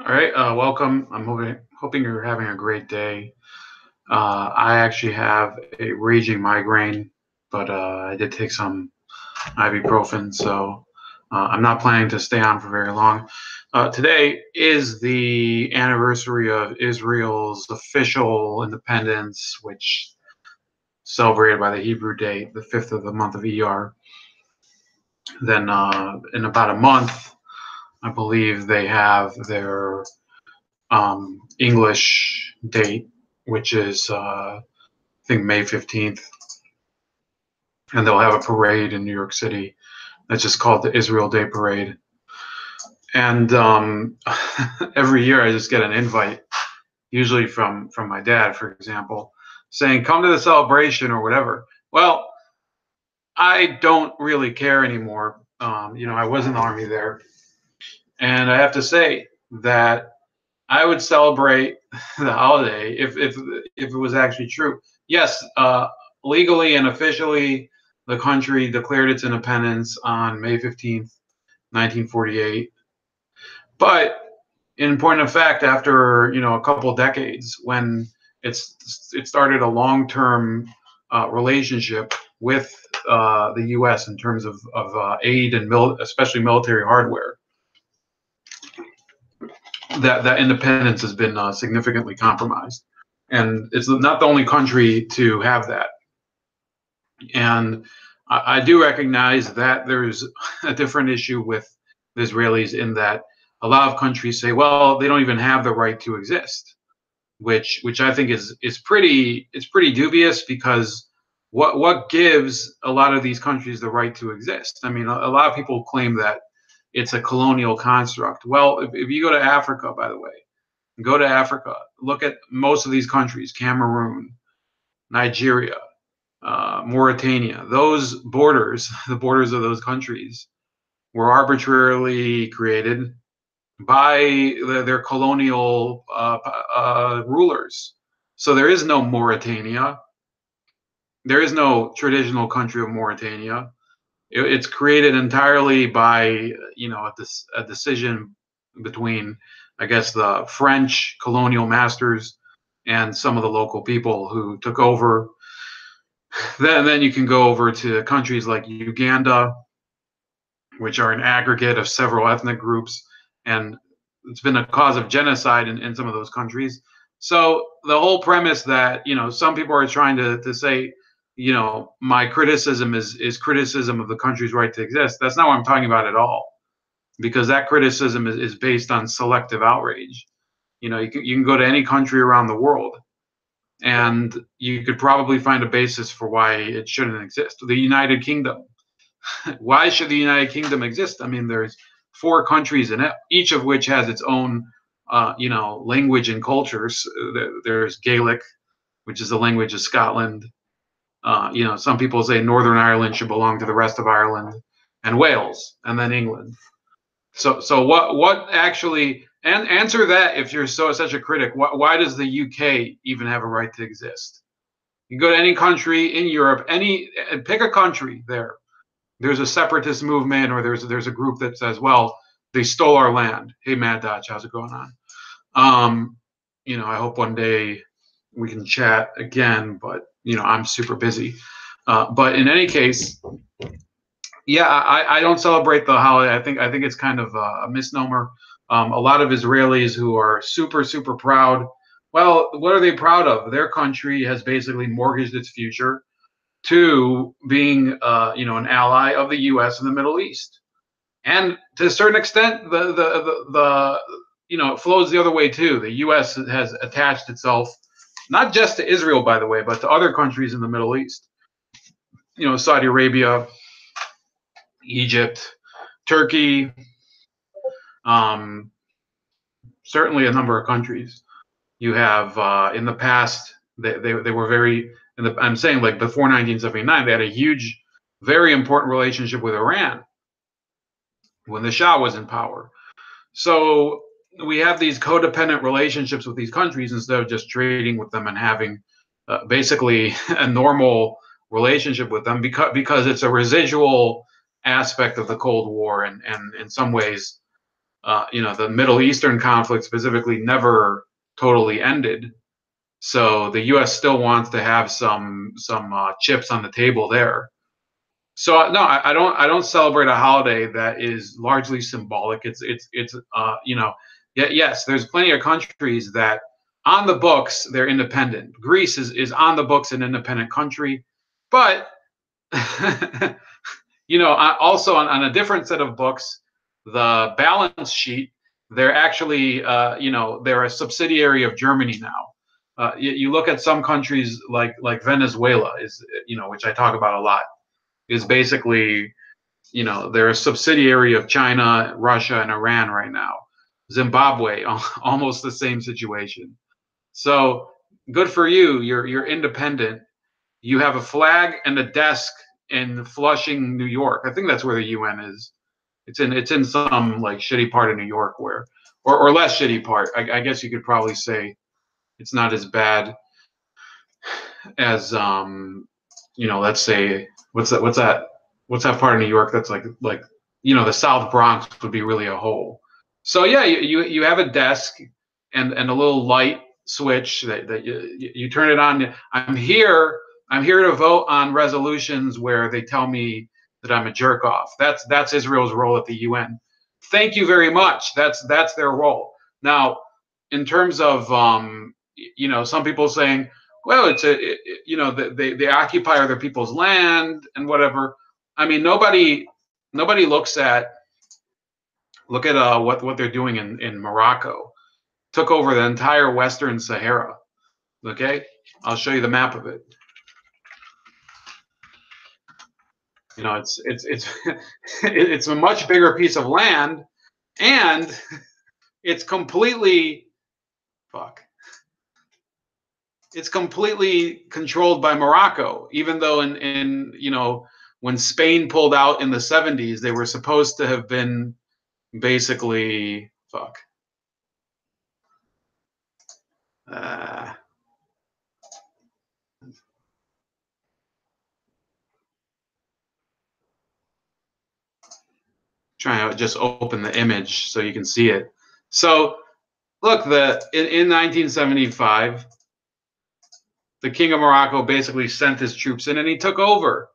All right, welcome. I'm hoping you're having a great day. I actually have a raging migraine, but I did take some ibuprofen, so I'm not planning to stay on for very long. Today is the anniversary of Israel's official independence, which celebrated by the Hebrew date, the 5th of the month of ER. Then in about a month, I believe they have their English date, which is I think May 15th, and they'll have a parade in New York City that's just called the Israel Day Parade. And every year I just get an invite, usually from my dad, for example, saying come to the celebration or whatever. Well, I don't really care anymore. I was in the army there, and I have to say that I would celebrate the holiday if it was actually true. Yes, legally and officially, the country declared its independence on May 15th, 1948. But in point of fact, after a couple of decades, when it started a long-term relationship with the U.S. in terms of aid and especially military hardware, that independence has been significantly compromised, and it's not the only country to have that. And I do recognize that there's a different issue with the Israelis in that a lot of countries say, well, they don't even have the right to exist, which I think is pretty dubious, because what gives a lot of these countries the right to exist? I mean, a lot of people claim that it's a colonial construct. Well, if you go to Africa, by the way, go to Africa, look at most of these countries: Cameroon, Nigeria, Mauritania. Those borders, the borders of those countries, were arbitrarily created by their colonial rulers. So there is no Mauritania. There is no traditional country of Mauritania. It's created entirely by a decision between, I guess, the French colonial masters and some of the local people who took over. Then you can go over to countries like Uganda, which are an aggregate of several ethnic groups, and it's been a cause of genocide in some of those countries. So the whole premise that some people are trying to say, my criticism is criticism of the country's right to exist. That's not what I'm talking about at all, because that criticism is based on selective outrage. You can go to any country around the world, and you could probably find a basis for why it shouldn't exist. The United Kingdom. Why should the United Kingdom exist? I mean, there's four countries in it, each of which has its own, language and cultures. There's Gaelic, which is the language of Scotland. Some people say Northern Ireland should belong to the rest of Ireland, and Wales, and then England. So what actually, and answer that if you're such a critic. Why does the UK even have a right to exist? You go to any country in Europe, pick a country there. There's a separatist movement, or there's a group that says, well, they stole our land. Hey, Mad Dodge, how's it going on? I hope one day we can chat again, but I'm super busy. But in any case, yeah, I don't celebrate the holiday. I think it's kind of a misnomer. A lot of Israelis who are super proud. Well, what are they proud of? Their country has basically mortgaged its future to being, an ally of the U.S. in the Middle East, and to a certain extent, it flows the other way too. The U.S. has attached itself not just to Israel, by the way, but to other countries in the Middle East. Saudi Arabia, Egypt, Turkey, um, certainly a number of countries. You have in the past, they were very. I'm saying, like, before 1979, they had a huge, very important relationship with Iran when the Shah was in power. So we have these codependent relationships with these countries instead of just trading with them and having basically a normal relationship with them, because it's a residual aspect of the Cold War, and in some ways, the Middle Eastern conflict specifically never totally ended. So the U.S. still wants to have some chips on the table there. So no, I don't celebrate a holiday that is largely symbolic. Yeah, yes, there's plenty of countries that on the books they're independent. Greece is on the books an independent country, but also on a different set of books, the balance sheet, they're actually, they're a subsidiary of Germany now. You look at some countries like Venezuela which I talk about a lot, is basically, they're a subsidiary of China, Russia, and Iran right now. Zimbabwe, almost the same situation. So good for you. You're independent. You have a flag and a desk in Flushing, New York. I think that's where the UN is. It's in some like shitty part of New York where, or less shitty part. I guess you could probably say it's not as bad as let's say what's that part of New York that's like the South Bronx would be really a hole. So yeah, you have a desk and a little light switch that you turn it on. I'm here to vote on resolutions where they tell me that I'm a jerk off. That's Israel's role at the UN. Thank you very much. That's their role. Now, in terms of some people saying, well, they occupy other people's land and whatever. I mean, nobody look at what they're doing in Morocco. Took over the entire Western Sahara. Okay, I'll show you the map of it. It's it's a much bigger piece of land, and it's completely fuck. It's completely controlled by Morocco, even though in when Spain pulled out in the 70s, they were supposed to have been basically fuck. Trying to just open the image so you can see it. So look, in 1975, the King of Morocco basically sent his troops in and he took over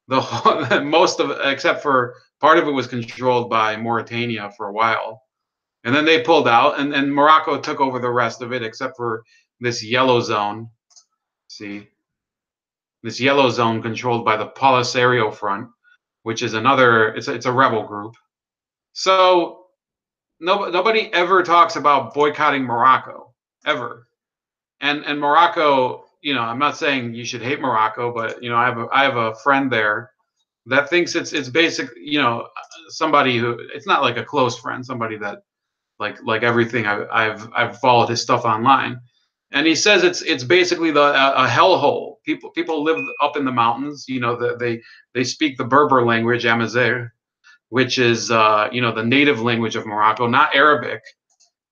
most of it, except for part of it was controlled by Mauritania for a while. And then they pulled out, and Morocco took over the rest of it, except for this yellow zone. See, this yellow zone controlled by the Polisario Front, which is it's a rebel group. So nobody ever talks about boycotting Morocco, ever. And Morocco, I'm not saying you should hate Morocco, but I have a friend there that thinks it's basic, somebody who, it's not like a close friend, somebody that like everything I've followed his stuff online, and he says it's basically a hellhole. People live up in the mountains. They speak the Berber language, Amazigh, which is the native language of Morocco, not Arabic,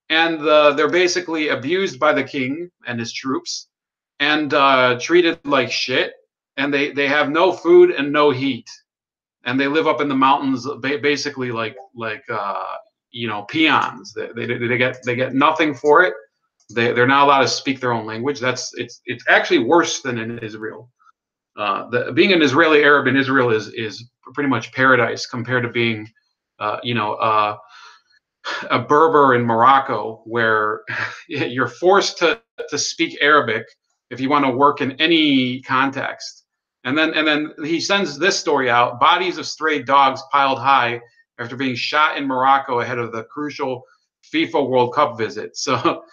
and they're basically abused by the king and his troops, and treated like shit, and they have no food and no heat, and they live up in the mountains basically like peons. They get nothing for it. They're not allowed to speak their own language. It's actually worse than in Israel. Being an Israeli Arab in Israel is pretty much paradise compared to being a Berber in Morocco, where you're forced to speak Arabic if you want to work in any context. And then he sends this story out: bodies of stray dogs piled high after being shot in Morocco ahead of the crucial FIFA World Cup visit. So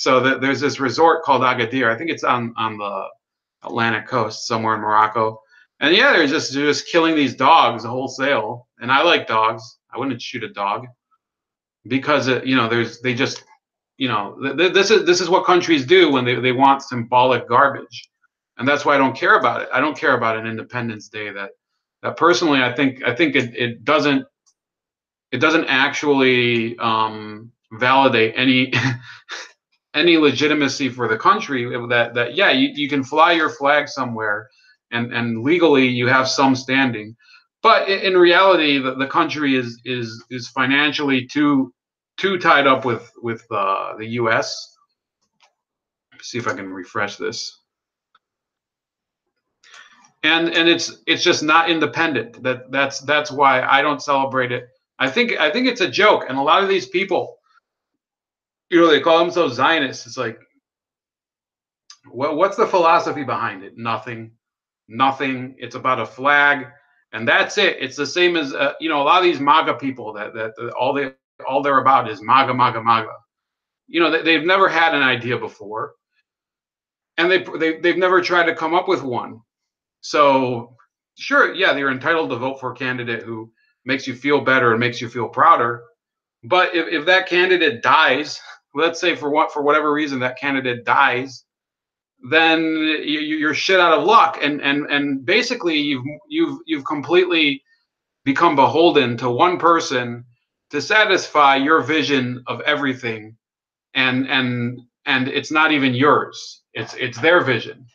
there's this resort called Agadir. I think it's on the Atlantic coast somewhere in Morocco. And yeah, they're just killing these dogs wholesale. And I like dogs. I wouldn't shoot a dog because this is what countries do when they want symbolic garbage, and that's why I don't care about it. I don't care about an Independence Day that personally I think it doesn't actually validate any any legitimacy for the country. That yeah, you can fly your flag somewhere, and legally you have some standing, but in reality the country is financially too too tied up with the U.S. See if I can refresh this. And it's just not independent. That's why I don't celebrate it. I think it's a joke, and a lot of these people, they call themselves Zionists. It's like, what's the philosophy behind it? Nothing, nothing. It's about a flag, and that's it. It's the same as a lot of these MAGA people that all they're about is MAGA, MAGA, MAGA. They've never had an idea before, and they've never tried to come up with one. So, sure, yeah, you're entitled to vote for a candidate who makes you feel better and makes you feel prouder. But if that candidate dies, let's say for whatever reason that candidate dies, then you're shit out of luck, and basically you've completely become beholden to one person to satisfy your vision of everything, and it's not even yours. It's their vision.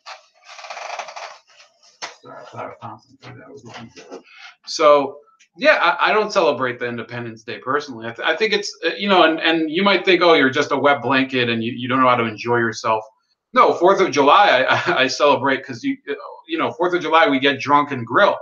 So yeah, I don't celebrate the Independence Day personally. I think it's and you might think, oh, you're just a wet blanket and you don't know how to enjoy yourself. No, Fourth of July I celebrate because Fourth of July we get drunk and grill.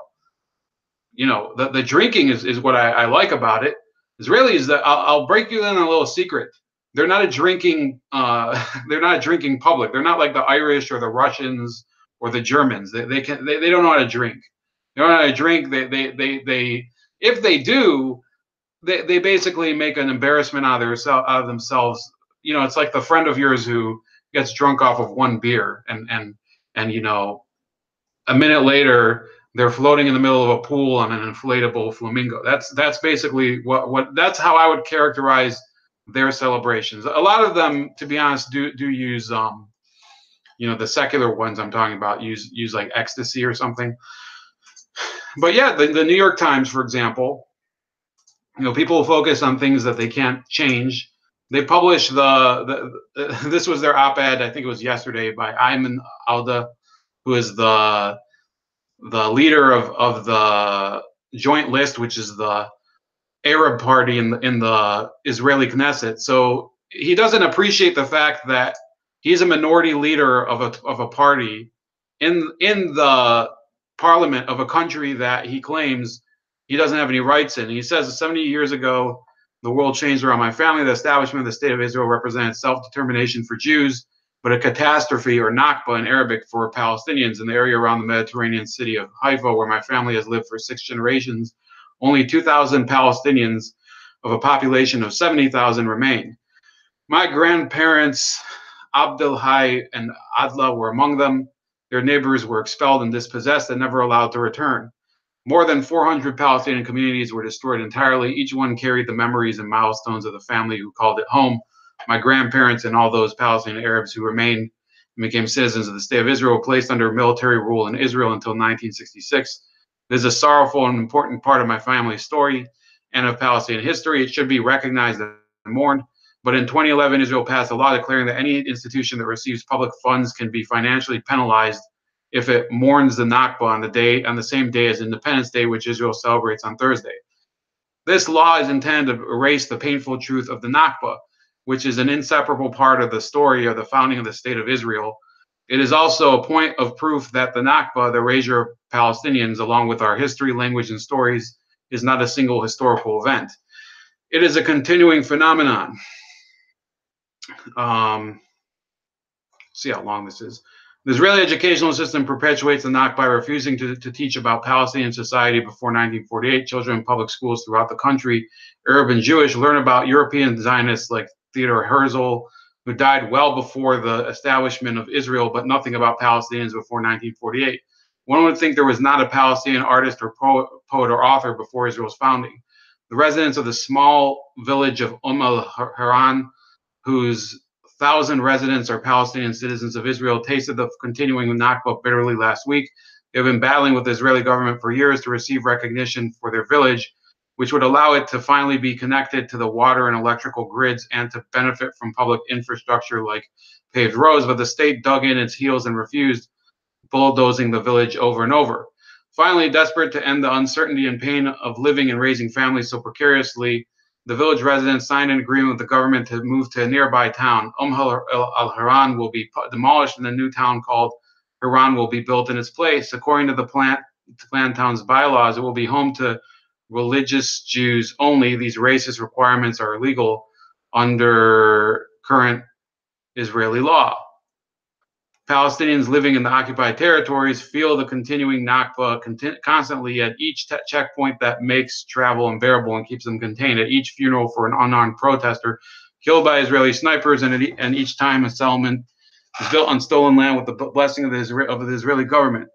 The drinking is what I like about it. Israelis, that I'll break you in a little secret. They're not a drinking they're not a drinking public. They're not like the Irish or the Russians or the Germans. They don't know how to drink. They don't know how to drink. They if they do, they basically make an embarrassment out of themselves. It's like the friend of yours who gets drunk off of one beer and a minute later they're floating in the middle of a pool on an inflatable flamingo. That's basically what that's how I would characterize their celebrations. A lot of them, to be honest, do use the secular ones I'm talking about use like ecstasy or something. But yeah, the New York Times, for example, people focus on things that they can't change. They published this was their op-ed, I think it was yesterday, by Ayman Alda, who is the leader of the Joint List, which is the Arab party in the Israeli Knesset. So he doesn't appreciate the fact that he's a minority leader of a party in the parliament of a country that he claims he doesn't have any rights in. He says 70 years ago, the world changed around my family. The establishment of the state of Israel represented self-determination for Jews, but a catastrophe, or Nakba in Arabic, for Palestinians in the area around the Mediterranean city of Haifa, where my family has lived for 6 generations. Only 2,000 Palestinians of a population of 70,000 remain. My grandparents, Abdel Hai and Adla, were among them. Their neighbors were expelled and dispossessed and never allowed to return. More than 400 Palestinian communities were destroyed entirely. Each one carried the memories and milestones of the family who called it home. My grandparents and all those Palestinian Arabs who remained and became citizens of the state of Israel were placed under military rule in Israel until 1966. This is a sorrowful and important part of my family's story and of Palestinian history. It should be recognized and mourned. But in 2011, Israel passed a law declaring that any institution that receives public funds can be financially penalized if it mourns the Nakba on the same day as Independence Day, which Israel celebrates on Thursday. This law is intended to erase the painful truth of the Nakba, which is an inseparable part of the story of the founding of the state of Israel. It is also a point of proof that the Nakba, the erasure of Palestinians, along with our history, language, and stories, is not a single historical event. It is a continuing phenomenon. See how long this is. The Israeli educational system perpetuates the Nakba by refusing to teach about Palestinian society before 1948. Children in public schools throughout the country, Arab and Jewish, learn about European Zionists like Theodor Herzl, who died well before the establishment of Israel, but nothing about Palestinians before 1948. One would think there was not a Palestinian artist or poet or author before Israel's founding. The residents of the small village of al-Haran, whose 1,000 residents are Palestinian citizens of Israel, tasted the continuing Nakba bitterly last week. They have been battling with the Israeli government for years to receive recognition for their village, which would allow it to finally be connected to the water and electrical grids and to benefit from public infrastructure like paved roads. But the state dug in its heels and refused, bulldozing the village over and over. Finally, desperate to end the uncertainty and pain of living and raising families so precariously, The village residents signed an agreement with the government to move to a nearby town. Al-Haran will be demolished and a new town called Haran will be built in its place. According to the planned town's bylaws, it will be home to religious Jews only. These racist requirements are illegal under current Israeli law. Palestinians living in the occupied territories feel the continuing Nakba constantly at each checkpoint that makes travel unbearable and keeps them contained, at each funeral for an unarmed protester killed by Israeli snipers, and each time a settlement is built on stolen land with the blessing of the Israeli government.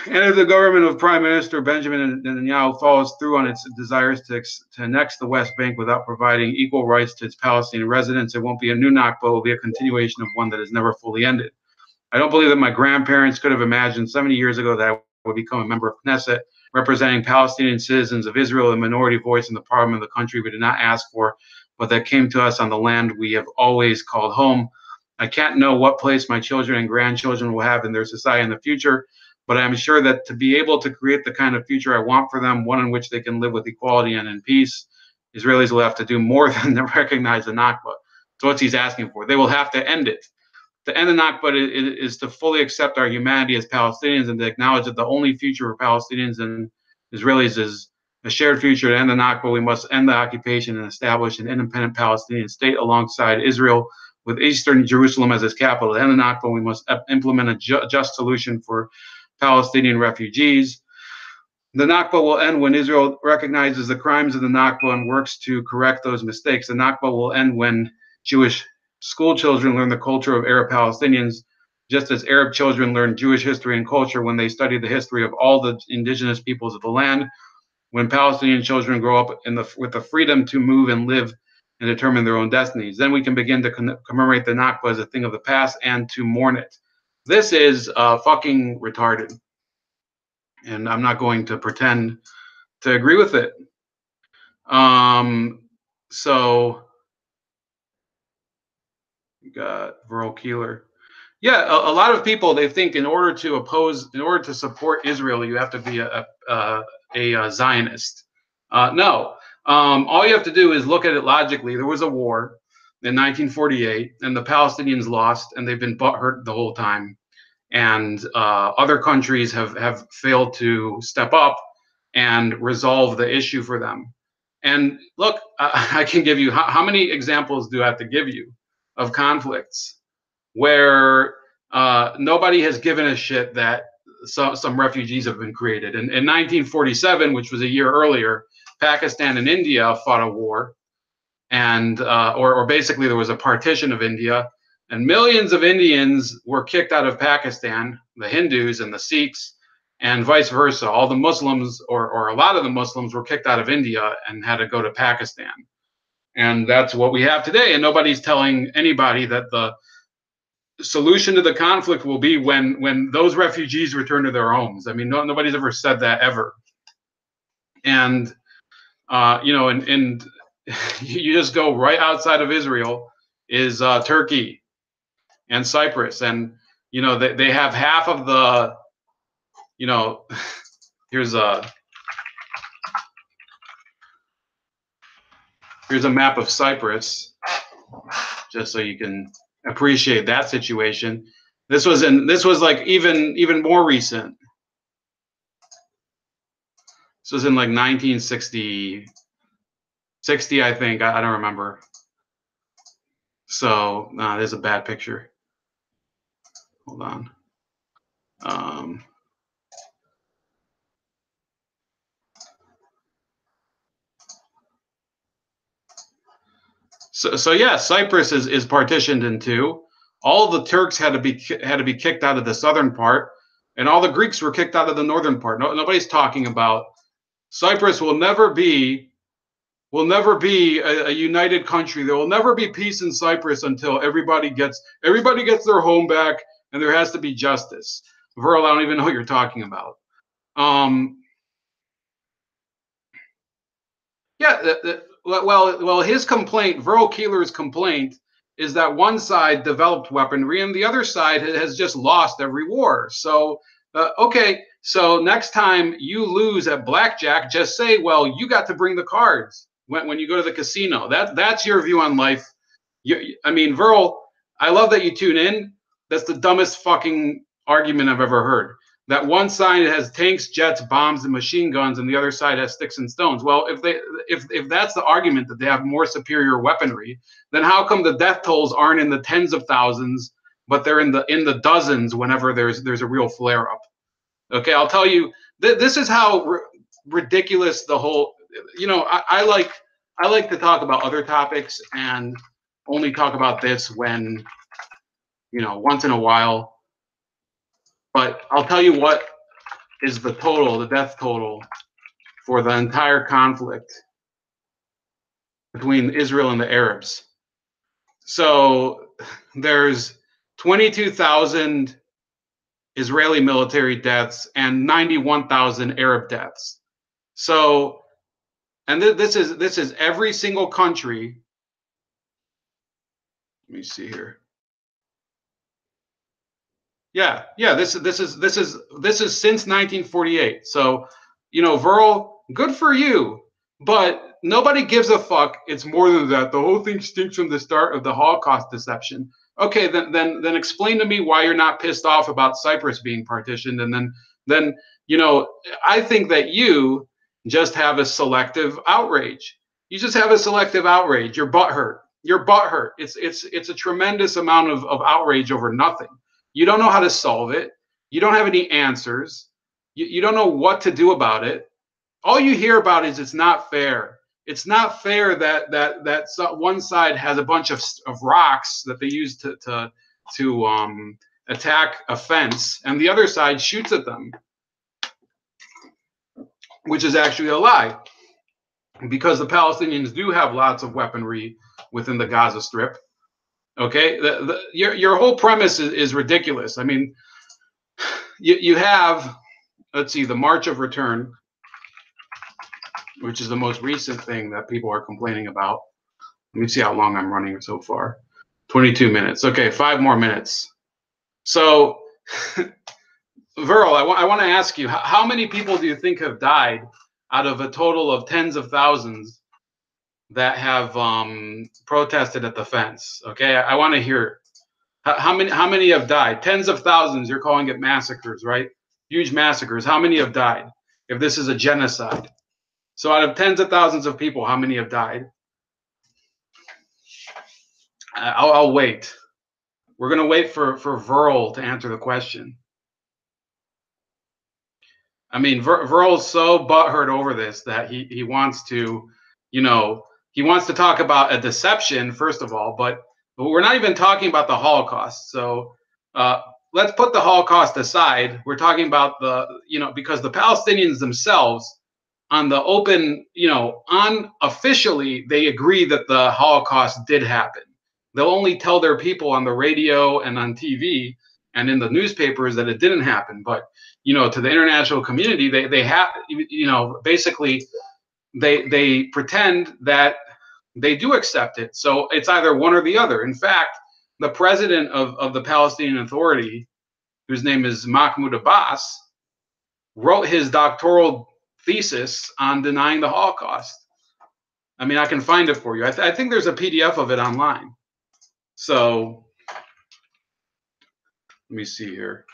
And if the government of Prime Minister Benjamin Netanyahu follows through on its desires to annex the West Bank without providing equal rights to its Palestinian residents, it won't be a new Nakba, it will be a continuation of one that has never fully ended. I don't believe that my grandparents could have imagined 70 years ago that I would become a member of Knesset, representing Palestinian citizens of Israel, a minority voice in the parliament of the country we did not ask for, but that came to us on the land we have always called home. I can't know what place my children and grandchildren will have in their society in the future, but I'm sure that to be able to create the kind of future I want for them, one in which they can live with equality and in peace, Israelis will have to do more than to recognize the Nakba. So what's he's asking for? They will have to end it. To end the Nakba is to fully accept our humanity as Palestinians and to acknowledge that the only future for Palestinians and Israelis is a shared future. To end the Nakba, we must end the occupation and establish an independent Palestinian state alongside Israel, with Eastern Jerusalem as its capital. To end the Nakba, we must implement a just solution for Palestinian refugees. The Nakba will end when Israel recognizes the crimes of the Nakba and works to correct those mistakes. The Nakba will end when Jewish school children learn the culture of Arab Palestinians, just as Arab children learn Jewish history and culture when they study the history of all the indigenous peoples of the land. When Palestinian children grow up with the freedom to move and live and determine their own destinies, then we can begin to commemorate the Nakba as a thing of the past and to mourn it. This is fucking retarded, and I'm not going to pretend to agree with it. So you got Verl Keeler. Yeah, a lot of people, they think in order to support Israel, you have to be a Zionist. No, all you have to do is look at it logically. There was a war in 1948, and the Palestinians lost, and they've been butthurt the whole time. And other countries have failed to step up and resolve the issue for them. And look, I can give you, how many examples do I have to give you of conflicts where nobody has given a shit that some refugees have been created. In 1947, which was a year earlier, Pakistan and India fought a war, and or basically there was a partition of India, and millions of Indians were kicked out of Pakistan, the Hindus and the Sikhs, and vice versa. All the Muslims, or a lot of the Muslims, were kicked out of India and had to go to Pakistan. And that's what we have today. And nobody's telling anybody that the solution to the conflict will be when those refugees return to their homes. I mean, nobody's ever said that ever. And you know, and you just go right outside of Israel is Turkey and Cyprus, and you know they have half of the, you know, here's a map of Cyprus, just so you can appreciate that situation. This was like even more recent. This was in like 1960, I think. I don't remember. So there's a bad picture. Hold on. So yeah, Cyprus is partitioned in two. All the Turks had to be kicked out of the southern part, and all the Greeks were kicked out of the northern part. Nobody's talking about Cyprus will never be a united country. There will never be peace in Cyprus until everybody gets their home back, and there has to be justice. Verl, I don't even know what you're talking about. Yeah, well, his complaint, Verl Keeler's complaint, is that one side developed weaponry and the other side has just lost every war. So, okay, so next time you lose at blackjack, just say, well, you got to bring the cards. when you go to the casino. That's your view on life. I mean, Verl, I love that you tune in. That's the dumbest fucking argument I've ever heard. That one side has tanks, jets, bombs, and machine guns, and the other side has sticks and stones. Well, if that's the argument that they have more superior weaponry, then how come the death tolls aren't in the tens of thousands, but they're in the dozens whenever there's a real flare up? Okay, I'll tell you. This is how ridiculous the whole. You know, I like to talk about other topics and only talk about this when, you know, once in a while. But I'll tell you what is the death total for the entire conflict between Israel and the Arabs. So there's 22,000 Israeli military deaths and 91,000 Arab deaths. So, and this is every single country. Let me see here. Yeah, this is since 1948. So, you know, Verl, good for you, but nobody gives a fuck. It's more than that. The whole thing stinks from the start of the Holocaust deception. Okay, then explain to me why you're not pissed off about Cyprus being partitioned, and then you know, I think that you just have a selective outrage. You just have a selective outrage. You're butthurt. You're butthurt. It's a tremendous amount of outrage over nothing. You don't know how to solve it. You don't have any answers. You don't know what to do about it. All you hear about is it's not fair. It's not fair that one side has a bunch of rocks that they use to attack a fence, and the other side shoots at them, which is actually a lie, because the Palestinians do have lots of weaponry within the Gaza Strip. Okay, your whole premise is ridiculous. I mean, you have, let's see, the March of Return, which is the most recent thing that people are complaining about. Let me see how long I'm running so far. 22 minutes. Okay, 5 more minutes. So, Verl, I want to ask you, how many people do you think have died out of a total of tens of thousands that have protested at the fence? Okay, I want to hear how many have died. Tens of thousands. You're calling it massacres, right? Huge massacres. How many have died if this is a genocide? So out of tens of thousands of people, how many have died? I'll wait. We're going to wait for Verl to answer the question. I mean, Verl's so butthurt over this that he wants to, you know, he wants to talk about a deception, first of all, but we're not even talking about the Holocaust. So let's put the Holocaust aside. We're talking about because the Palestinians themselves, on the open, unofficially, they agree that the Holocaust did happen. They'll only tell their people on the radio and on TV and in the newspapers that it didn't happen. But, to the international community, they have, basically they pretend that they do accept it. So it's either one or the other. In fact, the president of the Palestinian Authority, whose name is Mahmoud Abbas, wrote his doctoral thesis on denying the Holocaust. I mean, I can find it for you. I think there's a PDF of it online. So let me see here.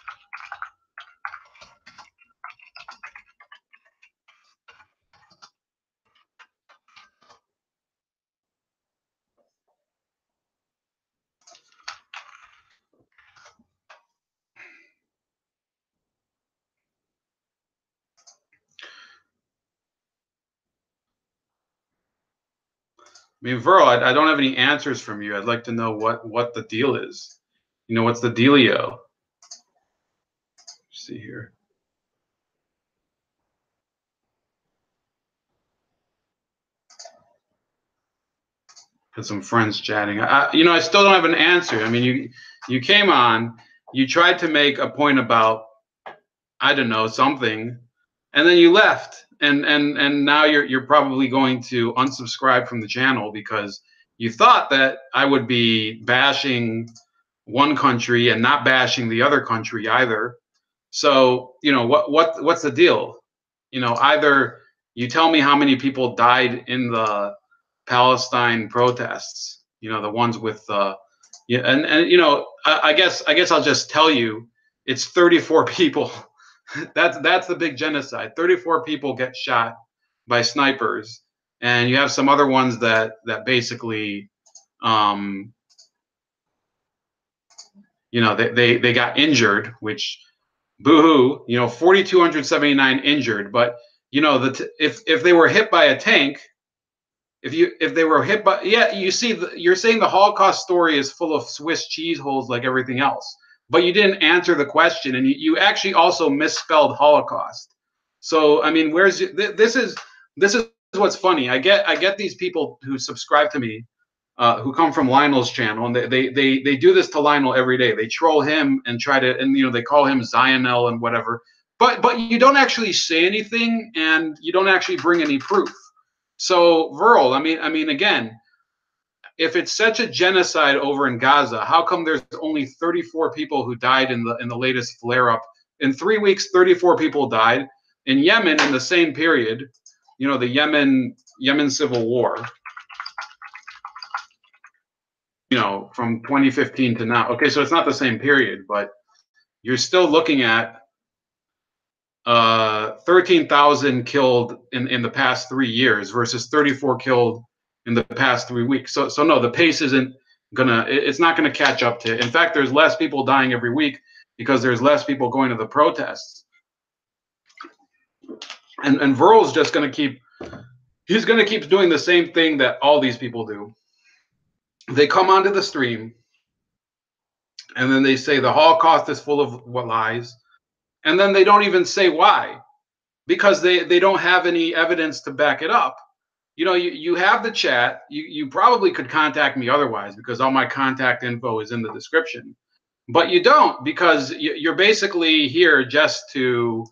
I mean, Verl, I don't have any answers from you. I'd like to know what the deal is. What's the dealio? Let's see here. Got some friends chatting. I still don't have an answer. I mean, you came on, you tried to make a point about, I don't know, something, and then you left. And now you're probably going to unsubscribe from the channel because you thought that I would be bashing one country and not bashing the other country either. So, what's the deal? Either you tell me how many people died in the Palestine protests. You know, the ones with yeah, and you know, I guess I'll just tell you, it's 34 people. That's the big genocide. 34 people get shot by snipers, and you have some other ones that basically, um, you know, they got injured, which boohoo, you know, 4,279 injured. But you know, if they were hit by a tank, if they were hit by, yeah, you see, you're saying the Holocaust story is full of Swiss cheese holes like everything else, but you didn't answer the question, and you actually also misspelled Holocaust. So I mean, this is what's funny. I get these people who subscribe to me, who come from Lionel's channel, and they do this to Lionel every day. They troll him and try to, and you know, they call him Zionel and whatever. But you don't actually say anything, and you don't actually bring any proof. So Verl, I mean, again, if it's such a genocide over in Gaza, how come there's only 34 people who died in the latest flare up? In 3 weeks, 34 people died. In Yemen, in the same period, you know, the Yemen civil war, you know, from 2015 to now. Okay, so it's not the same period, but you're still looking at 13,000 killed in the past 3 years versus 34 killed in the past 3 weeks. So no, the pace isn't it's not gonna catch up to. In fact, there's less people dying every week because there's less people going to the protests. And Verl's just gonna keep doing the same thing that all these people do. They come onto the stream and then they say the Holocaust is full of lies, and then they don't even say why, because they don't have any evidence to back it up. You know, you have the chat. You probably could contact me otherwise, because all my contact info is in the description. But you don't, because you're basically here just to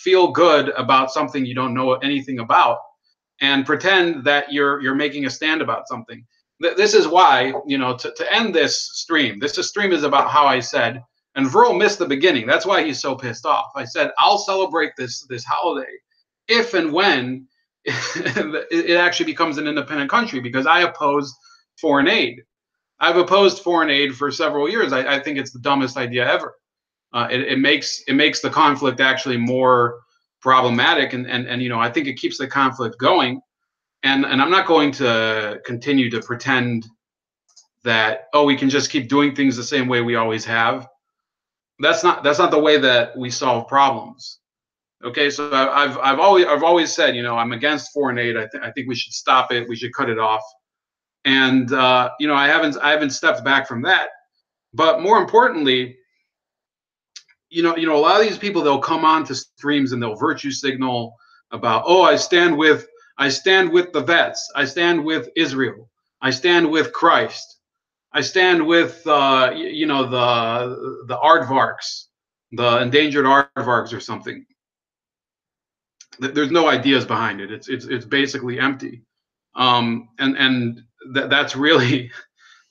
feel good about something you don't know anything about, and pretend that you're making a stand about something. This is why, you know, to end this stream, this stream is about how I said, and Verl missed the beginning. That's why he's so pissed off. I said, I'll celebrate this holiday if and when it actually becomes an independent country, because I opposed foreign aid. I've opposed foreign aid for several years. I think it's the dumbest idea ever. It makes the conflict actually more problematic, and you know, I think it keeps the conflict going. And I'm not going to continue to pretend that, oh, we can just keep doing things the same way we always have. That's not the way that we solve problems. Okay, so I've always said, you know, I'm against foreign aid. I think we should stop it. We should cut it off. And you know, I haven't stepped back from that. But more importantly, you know, a lot of these people, they'll come on to streams and they'll virtue signal about, oh, I stand with the vets. I stand with Israel. I stand with Christ. I stand with you know, the aardvarks, the endangered aardvarks or something. There's no ideas behind it. It's basically empty. And that's really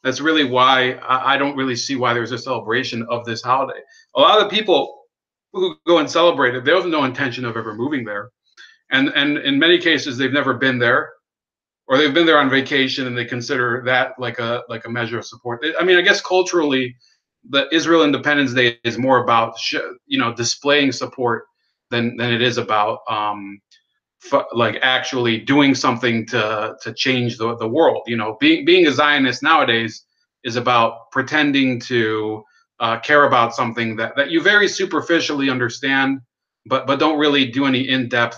that's really why I don't really see why there's a celebration of this holiday. A lot of people who go and celebrate it, they have no intention of ever moving there, and in many cases they've never been there, or they've been there on vacation, and they consider that like a measure of support. I mean, I guess culturally, the Israel Independence Day is more about you know, displaying support than it is about like actually doing something to change the world. You know, being a Zionist nowadays is about pretending to care about something that you very superficially understand, but don't really do any in-depth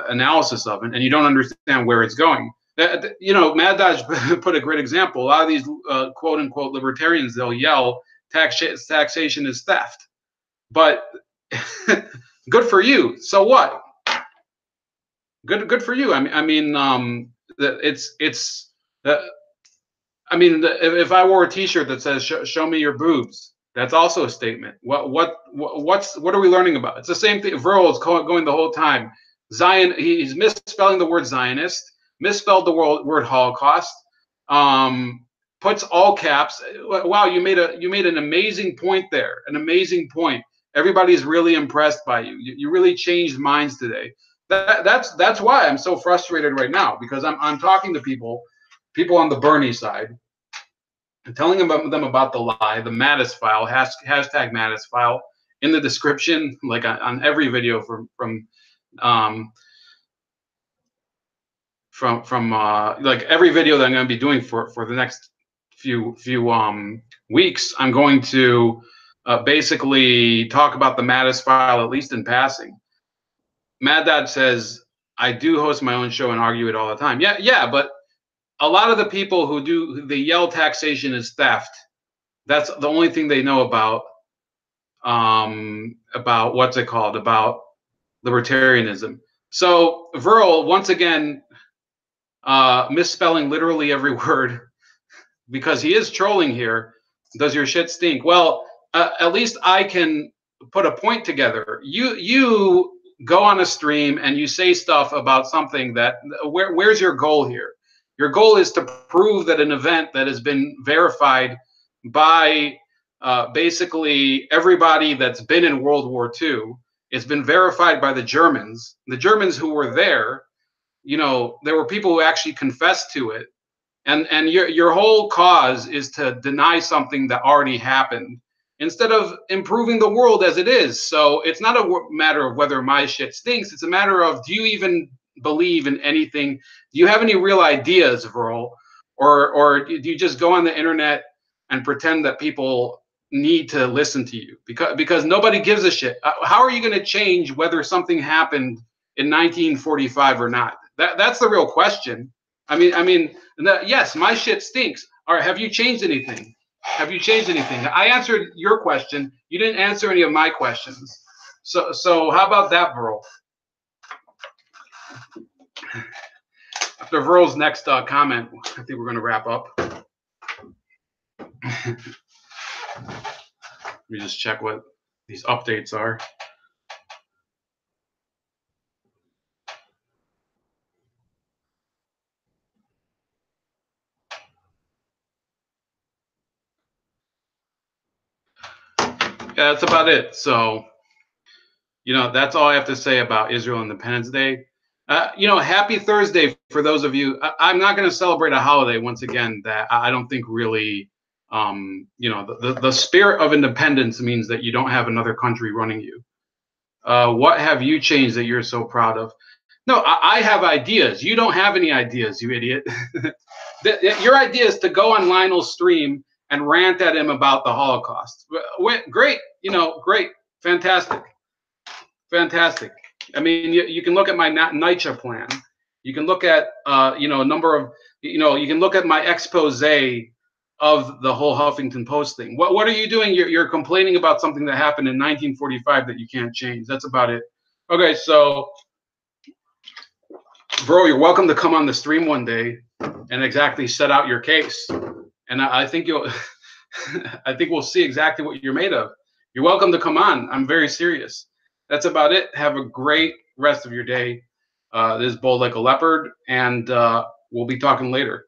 analysis of it, and you don't understand where it's going. You know, Mad Dodge put a great example. A lot of these quote unquote libertarians, they'll yell taxation is theft, but good for you. So what? Good for you. I mean, it's. I mean, if I wore a T-shirt that says "Show me your boobs," that's also a statement. What are we learning about? It's the same thing. Verl is going the whole time. Zion. He's misspelling the word Zionist. Misspelled the word Holocaust. Puts all caps. Wow, you made an amazing point there. An amazing point. Everybody's really impressed by you. You really changed minds today. That's why I'm so frustrated right now, because I'm talking to people on the Bernie side, and telling them about the lie, the Mattis file, hashtag Mattis file in the description, like on every video um, like every video that I'm going to be doing for the next few weeks. I'm going to basically talk about the Mattis file, at least in passing. Mad Dad says, I do host my own show and argue it all the time. Yeah, but a lot of the people they yell taxation is theft. That's the only thing they know about what's it called, about libertarianism. So Verl, once again, misspelling literally every word, because he is trolling here. Does your shit stink? Well, at least I can put a point together. You go on a stream and you say stuff about something that where's your goal here? Your goal is to prove that an event that has been verified by basically everybody that's been in World War II. It's been verified by the Germans who were there. There were people who actually confessed to it, and your whole cause is to deny something that already happened instead of improving the world as it is. So it's not a matter of whether my shit stinks. It's a matter of, do you even believe in anything? Do you have any real ideas, Verl? Or do you just go on the internet and pretend that people need to listen to you because nobody gives a shit? How are you going to change whether something happened in 1945 or not? That's the real question. I mean, yes, my shit stinks. All right, have you changed anything? Have you changed anything? I answered your question. You didn't answer any of my questions. So how about that, Verl? After Verl's next comment, I think we're going to wrap up. Let me just check what these updates are. Yeah, that's about it. So, that's all I have to say about Israel Independence Day. Happy Thursday for those of you. I'm not going to celebrate a holiday, once again, that I don't think really, the spirit of independence means that you don't have another country running you. What have you changed that you're so proud of? No, I have ideas. You don't have any ideas, you idiot. Your idea is to go on Lionel's stream and rant at him about the Holocaust. Great, great, fantastic. I mean, you can look at my NYCHA plan. You can look at, a number of, you can look at my expose of the whole Huffington Post thing. What are you doing? You're complaining about something that happened in 1945 that you can't change. That's about it. Okay, so, bro, you're welcome to come on the stream one day and exactly set out your case. And I think I think we'll see exactly what you're made of. You're welcome to come on. I'm very serious. That's about it. Have a great rest of your day. This is Bold Like a Leopard, and we'll be talking later.